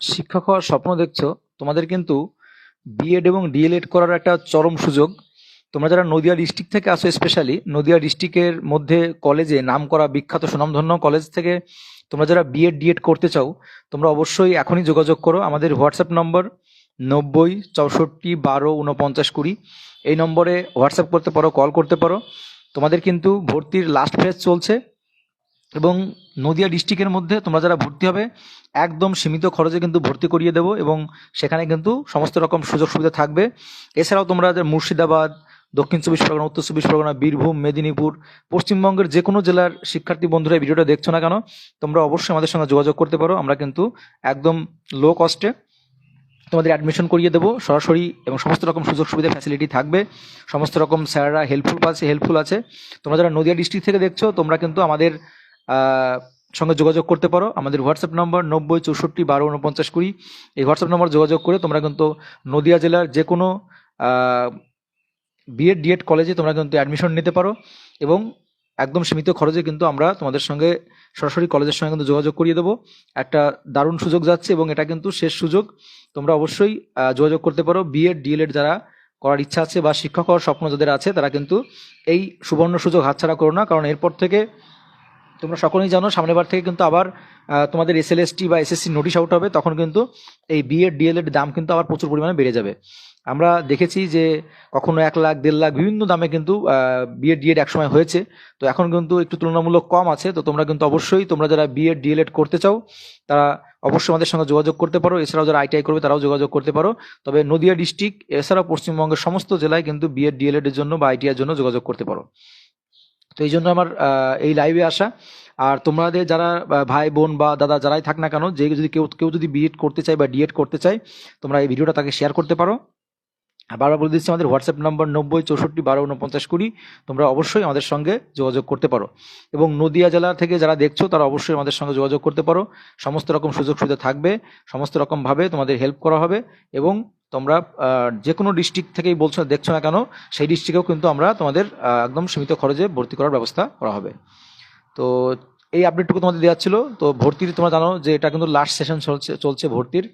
শিক্ষক হওয়ার স্বপ্ন দেখছো, তোমাদের কিন্তু বিএড এবং ডিএলএড করার একটা চরম সুযোগ। তোমরা যারা নদিয়া ডিস্ট্রিক্ট থেকে আসো, স্পেশালি নদিয়া ডিস্ট্রিক্টের মধ্যে কলেজে নামকরা বিখ্যাত সুনামধন্য কলেজ থেকে তোমরা যারা বিএড ডিএড করতে চাও, তোমরা অবশ্যই এখনই যোগাযোগ করো। আমাদের হোয়াটসঅ্যাপ নম্বর 90 64 12 49 20। এই নম্বরে হোয়াটসঅ্যাপ করতে পারো, কল করতে পারো। তোমাদের কিন্তু ভর্তির লাস্ট ফেজ চলছে এবং নদিয়া ডিস্ট্রিক্টের মধ্যে তোমরা যারা ভর্তি হবে একদম সীমিত খরচে কিন্তু ভর্তি করিয়ে দেবো এবং সেখানে কিন্তু সমস্ত রকম সুযোগ সুবিধা থাকবে। এছাড়াও তোমরা যে মুর্শিদাবাদ, দক্ষিণ চব্বিশ পরগনা, উত্তর চব্বিশ পরগনা, বীরভূম, মেদিনীপুর, পশ্চিমবঙ্গের যে কোনো জেলার শিক্ষার্থী বন্ধুরা এই ভিডিওটা দেখছো না কেন, তোমরা অবশ্যই আমাদের সঙ্গে যোগাযোগ করতে পারো। আমরা কিন্তু একদম লো কস্টে তোমাদের অ্যাডমিশন করিয়ে দেবো সরাসরি এবং সমস্ত রকম সুযোগ সুবিধা ফ্যাসিলিটি থাকবে। সমস্ত রকম স্যাররা হেল্পফুল আছে। তোমরা যারা নদিয়া ডিস্ট্রিক্ট থেকে দেখছো, তোমরা কিন্তু আমাদের সঙ্গে যোগাযোগ করতে পারো। আমাদের হোয়াটসঅ্যাপ নম্বর 90 64 12 49 20। এই হোয়াটসঅ্যাপ নম্বর যোগাযোগ করে তোমরা কিন্তু নদিয়া জেলার যে কোনো বিএড ডিএড কলেজে তোমরা কিন্তু অ্যাডমিশন নিতে পারো এবং একদম সীমিত খরচে কিন্তু আমরা তোমাদের সঙ্গে সরাসরি কলেজের সঙ্গে কিন্তু যোগাযোগ করিয়ে দেবো। একটা দারুণ সুযোগ যাচ্ছে এবং এটা কিন্তু শেষ সুযোগ। তোমরা অবশ্যই যোগাযোগ করতে পারো। বিএড ডিএলএড যারা করার ইচ্ছা আছে বা শিক্ষক হওয়ার স্বপ্ন যাদের আছে, তারা কিন্তু এই সুবর্ণ সুযোগ হাতছাড়া করো না। কারণ এরপর থেকে তোমরা সকলেই জানো, সামনের বার থেকে কিন্তু আবার তোমাদের এসএলএসটি বা এসএসসি নোটিশ আউট হবে। তখন কিন্তু এই বিএড ডিএলএড দাম কিন্তু আবার প্রচুর পরিমাণে বেড়ে যাবে। আমরা দেখেছি যে কখনো 1 লাখ 1.5 লাখ বিভিন্ন দামে কিন্তু বিএড ডিএড একসময় হয়েছে। তো এখন কিন্তু একটু তুলনামূলক কম আছে। তো তোমরা কিন্তু অবশ্যই, তোমরা যারা বিএড ডিএলএড করতে চাও তারা অবশ্যই আমাদের সঙ্গে যোগাযোগ করতে পারো। এছাড়াও যারা আইটিআই করবে তারাও যোগাযোগ করতে পারো। তবে নদিয়া ডিস্ট্রিক্ট এছাড়াও পশ্চিমবঙ্গের সমস্ত জেলায় কিন্তু বিএড ডিএলএড এর জন্য বা আইটিআই এর জন্য যোগাযোগ করতে পারো। তো এই জন্য আমার এই লাইভে আসা। আর তোমাদের যারা ভাই বোন বা দাদা যারাই থাক না কেন, যে যদি কেউ যদি বিএড করতে চায় বা ডিএড করতে চায়, তোমরা এই ভিডিওটা তাকে শেয়ার করতে পারো। বারবার বলে দিচ্ছি, আমাদের হোয়াটসঅ্যাপ নম্বর 90 64 12 49 20। তোমরা অবশ্যই আমাদের সঙ্গে যোগাযোগ করতে পারো এবং নদিয়া জেলা থেকে যারা দেখছো তারা অবশ্যই আমাদের সঙ্গে যোগাযোগ করতে পারো। সমস্ত রকম সুযোগ সুবিধা থাকবে, সমস্ত রকমভাবে তোমাদের হেল্প করা হবে এবং তোমরা যে কোনো ডিস্ট্রিক্ট থেকেই দেখছো না কেন, সেই ডিস্ট্রিক্টেও কিন্তু আমরা তোমাদের একদম সীমিত খরচে ভর্তি করার ব্যবস্থা করা হবে। তো এই আপডেটটুকু তোমাদের দেওয়া ছিল। তো ভর্তির তোমরা জানো যে এটা কিন্তু লাস্ট সেশন চলছে ভর্তির।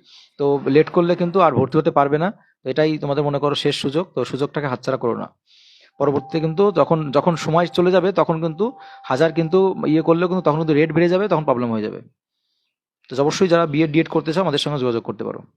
তো লেট করলে কিন্তু আর ভর্তি হতে পারবে না। তো এটাই তোমাদের মনে করো শেষ সুযোগ। তো সুযোগটাকে হাতছাড়া করো না। পরবর্তীতে কিন্তু যখন যখন সময় চলে যাবে তখন কিন্তু হাজার কিন্তু করলেও কিন্তু তখন কিন্তু রেট বেড়ে যাবে, তখন প্রবলেম হয়ে যাবে। তো অবশ্যই যারা বিএড ডিএড করতে চাও আমাদের সঙ্গে যোগাযোগ করতে পারো।